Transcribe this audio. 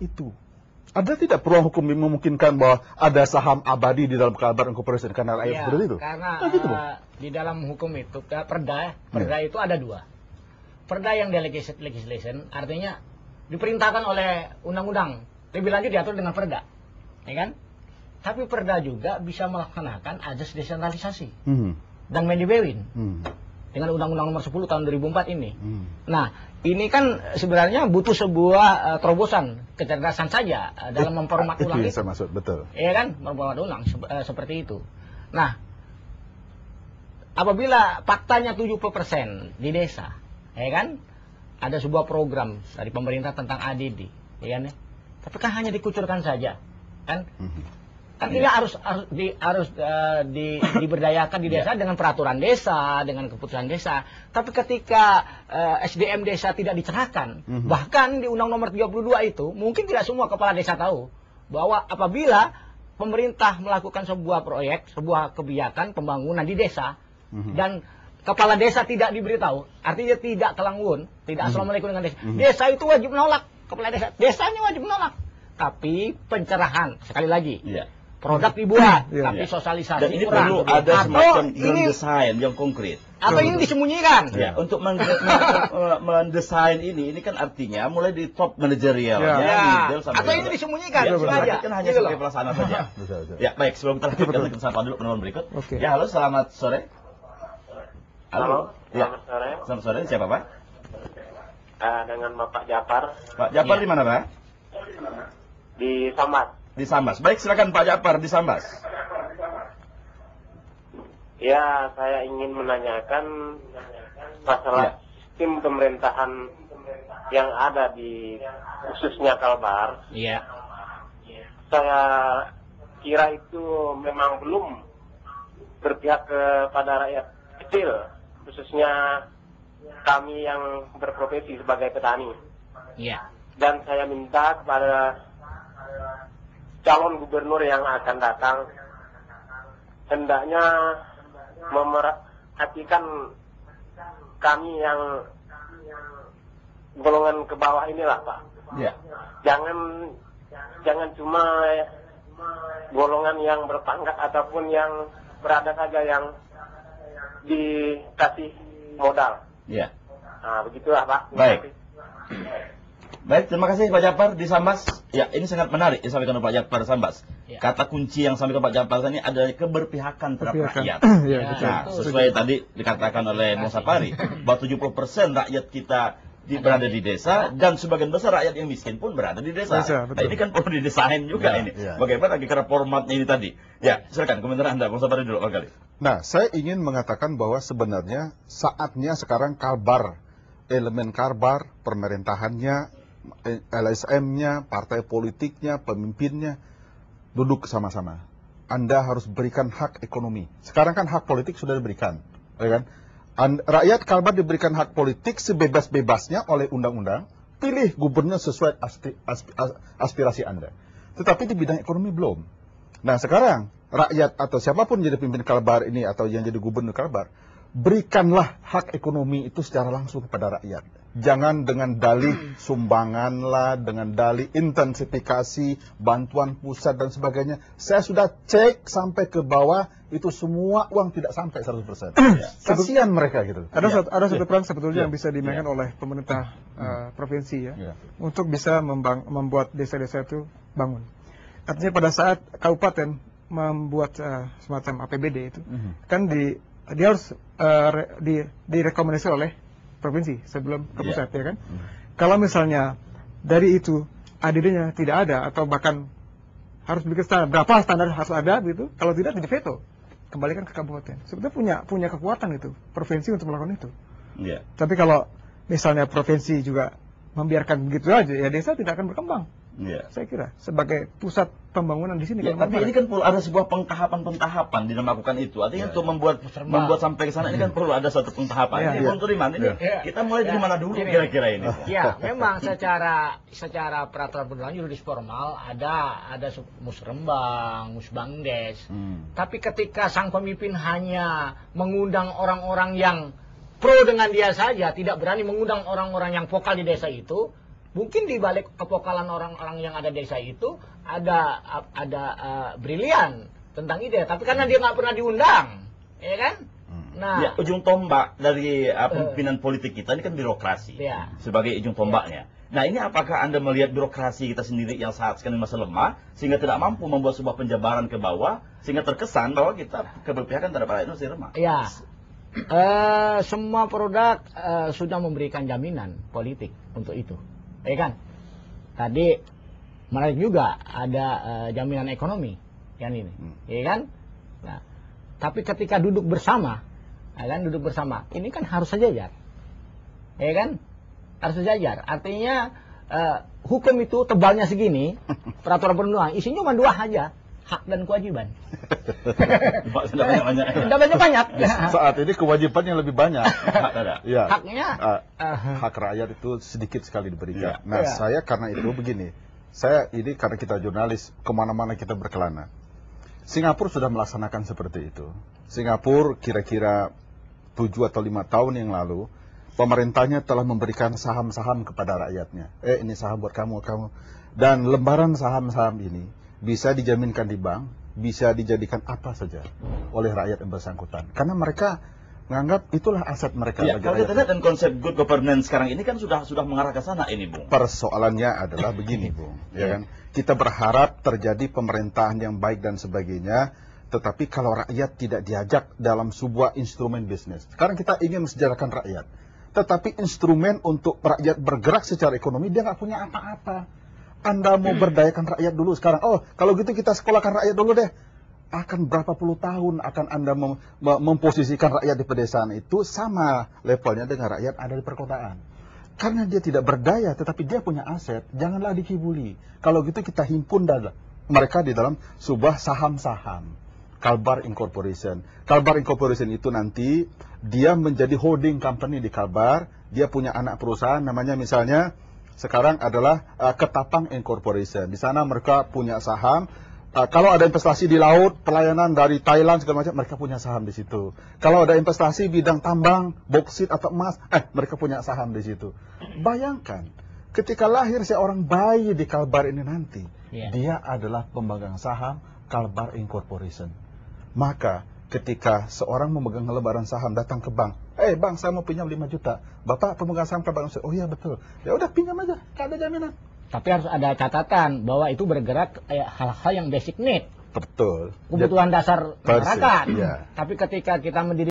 itu. Ada tidak peluang hukum yang memungkinkan bahwa ada saham abadi di dalam Kalbar Incorporation karena rakyat seperti itu? Karena gitu, di dalam hukum itu perda itu ada dua. Perda yang delegated legislation artinya diperintahkan oleh undang-undang, lebih lanjut diatur dengan perda, ya kan? Tapi perda juga bisa melaksanakan azas desentralisasi dan mendibewin dengan Undang-Undang Nomor 10 tahun 2004 ini. Nah, ini kan sebenarnya butuh sebuah terobosan kecerdasan saja dalam memformat ulang itu. Maksud, betul. Iya kan, memformat ulang seperti itu. Nah, apabila faktanya 70% di desa, ya kan, ada sebuah program dari pemerintah tentang ADD, ya kan, tapi kan hanya dikucurkan saja, kan? Kan ini harus diberdayakan di desa dengan peraturan desa, dengan keputusan desa. Tapi ketika SDM desa tidak dicerahkan, bahkan di Undang Nomor 32 itu, mungkin tidak semua kepala desa tahu bahwa apabila pemerintah melakukan sebuah proyek, sebuah kebijakan pembangunan di desa, dan kepala desa tidak diberitahu, artinya tidak kelangwun, tidak assalamualaikum dengan desa. Desa itu wajib menolak, kepala desa, desanya wajib menolak. Tapi pencerahan, sekali lagi, produk dibuat, tapi sosialisasi dan ini kurang. perlu ada semacam desain yang konkret. Atau ini disembunyikan? Ya, untuk mendesain ini kan artinya mulai di top manajerialnya, middle sampai. Atau ini disembunyikan? Ya, kan hanya sebagai pelaksana saja. Ya, baik. Sebelum kita lanjutkan, kita sapa dulu penonton berikut. Ya, halo, selamat sore. Halo, selamat sore. Selamat sore. Siapa, Pak? Dengan Bapak Japar. Pak Japar di mana, Pak? Di Sambas. Di Sambas. Baik, silakan Pak Japar di Sambas. Ya, saya ingin menanyakan masalah sistem pemerintahan yang ada di khususnya Kalbar. Iya. Saya kira itu memang belum berpihak kepada rakyat kecil, khususnya kami yang berprofesi sebagai petani. Iya. Dan saya minta kepada calon gubernur yang akan datang hendaknya memerhatikan kami yang golongan ke bawah inilah, Pak. Ya. Jangan cuma golongan yang berpangkat ataupun yang berada saja yang dikasih modal. Ya. Nah, begitulah, Pak. Baik. Baik, terima kasih Pak Japar di Sambas. Ya, ini sangat menarik disampaikan oleh Pak Japar Sambas. Ya. Kata kunci yang disampaikan Pak Japar tadi adalah keberpihakan terhadap rakyat. Ya, sesuai tadi dikatakan oleh Bung Sapari, bahwa 70% rakyat kita berada di desa, dan sebagian besar rakyat yang miskin pun berada di desa. Nah, ini kan perlu didesain juga ini. Bagaimana kira formatnya ini tadi? Ya, silakan komentar Anda, Bung Sapari dulu kali. Nah, saya ingin mengatakan bahwa sebenarnya saatnya sekarang Kalbar, elemen Kalbar, pemerintahannya, LSM-nya, partai politiknya, pemimpinnya duduk sama-sama. Anda harus berikan hak ekonomi. Sekarang kan hak politik sudah diberikan, ya kan? Rakyat Kalbar diberikan hak politik sebebas-bebasnya oleh undang-undang. Pilih gubernur sesuai aspirasi Anda. Tetapi di bidang ekonomi belum. Nah, sekarang rakyat atau siapapun jadi pemimpin Kalbar ini atau yang jadi gubernur Kalbar, berikanlah hak ekonomi itu secara langsung kepada rakyat. Jangan dengan dalih sumbangan lah, dengan dalih intensifikasi, bantuan pusat dan sebagainya. Saya sudah cek sampai ke bawah, itu semua uang tidak sampai 100%. Kasihan mereka gitu. Ada satu peran sebetulnya yang bisa dimainkan oleh pemerintah provinsi ya, untuk bisa membuat desa-desa itu bangun. Artinya pada saat kabupaten membuat semacam APBD itu, kan dia harus direkomendasi oleh provinsi sebelum ke pusat, ya kan? Kalau misalnya dari itu ADD-nya tidak ada atau bahkan harus bikin standar, berapa standar harus ada gitu, kalau tidak veto, kembalikan ke kabupaten. Sebetulnya punya kekuatan itu provinsi untuk melakukan itu. Tapi kalau misalnya provinsi juga membiarkan begitu aja, ya desa tidak akan berkembang. Saya kira sebagai pusat pembangunan di sini. Tapi ini kan perlu ada sebuah pentahapan di dalam melakukan itu. Artinya untuk membuat sampai ke sana ini kan perlu ada satu pentahapan. Ini untuk Riman ini kita mulai dari mana dulu kira-kira ini? Ya, memang secara peraturan perundangan yuridis formal ada musrembang, musbangdes. Tapi ketika sang pemimpin hanya mengundang orang-orang yang pro dengan dia saja, tidak berani mengundang orang-orang yang vokal di desa itu, Mungkin di balik kepokalan orang-orang yang ada di desa itu ada brilian tentang ide, tapi karena dia nggak pernah diundang, ya kan? Nah, ya, ujung tombak dari pemimpinan politik kita ini kan birokrasi sebagai ujung tombaknya. Nah, ini apakah Anda melihat birokrasi kita sendiri yang saat sekarang masih lemah sehingga tidak mampu membuat sebuah penjabaran ke bawah sehingga terkesan bahwa kita keberpihakan terhadap rakyat masih lemah? Ya. Semua produk sudah memberikan jaminan politik untuk itu, ya kan? Tadi menarik juga ada jaminan ekonomi, kan ini, ya kan? Nah, tapi ketika duduk bersama, ya kan, duduk bersama, ini kan harus sejajar, ya kan? Harus sejajar. Artinya hukum itu tebalnya segini, peraturan perundang isinya cuma 2 aja. Hak dan kewajiban. Tidak banyak-banyak. Saat ini kewajiban yang lebih banyak. Ya. Haknya hak rakyat itu sedikit sekali diberikan. Nah, saya karena itu begini. Saya ini karena kita jurnalis, kemana-mana kita berkelana. Singapura sudah melaksanakan seperti itu. Singapura kira-kira 7 atau 5 tahun yang lalu, pemerintahnya telah memberikan saham-saham kepada rakyatnya. Ini saham buat kamu. Dan lembaran saham-saham ini bisa dijaminkan di bank, bisa dijadikan apa saja oleh rakyat yang bersangkutan. Karena mereka menganggap itulah aset mereka. Ya, kalau kita lihat dan konsep good governance sekarang ini kan sudah mengarah ke sana ini, Bung. Persoalannya adalah begini, Bung. Ya kan? Kita berharap terjadi pemerintahan yang baik dan sebagainya, tetapi kalau rakyat tidak diajak dalam sebuah instrumen bisnis. Sekarang kita ingin mensejahterakan rakyat, tetapi instrumen untuk rakyat bergerak secara ekonomi dia nggak punya apa-apa. Anda mau berdayakan rakyat dulu sekarang. Oh, kalau gitu kita sekolahkan rakyat dulu deh. Akan berapa puluh tahun akan Anda memposisikan rakyat di pedesaan itu sama levelnya dengan rakyat ada di perkotaan. Karena dia tidak berdaya, tetapi dia punya aset. Janganlah dikibuli. Kalau gitu kita himpun mereka di dalam sebuah saham-saham. Kalbar Incorporation. Kalbar Incorporation itu nanti dia menjadi holding company di Kalbar. Dia punya anak perusahaan namanya misalnya sekarang adalah Ketapang Incorporation. Di sana mereka punya saham. Kalau ada investasi di laut, pelayanan dari Thailand segala macam, mereka punya saham di situ. Kalau ada investasi bidang tambang, boksit atau emas, mereka punya saham di situ. Bayangkan, ketika lahir seorang bayi di Kalbar ini nanti, dia adalah pemegang saham Kalbar Incorporation. Maka ketika seorang memegang lembaran saham datang ke bank, bang saya mau pinjam 5 juta, bapak pemegang saham Kalbar, oh iya betul, ya udah pinjam aja, gak ada jaminan. Tapi harus ada catatan bahwa itu bergerak hal-hal yang basic need. Betul. Kebutuhan dasar masyarakat. Iya. Tapi ketika kita mendirikan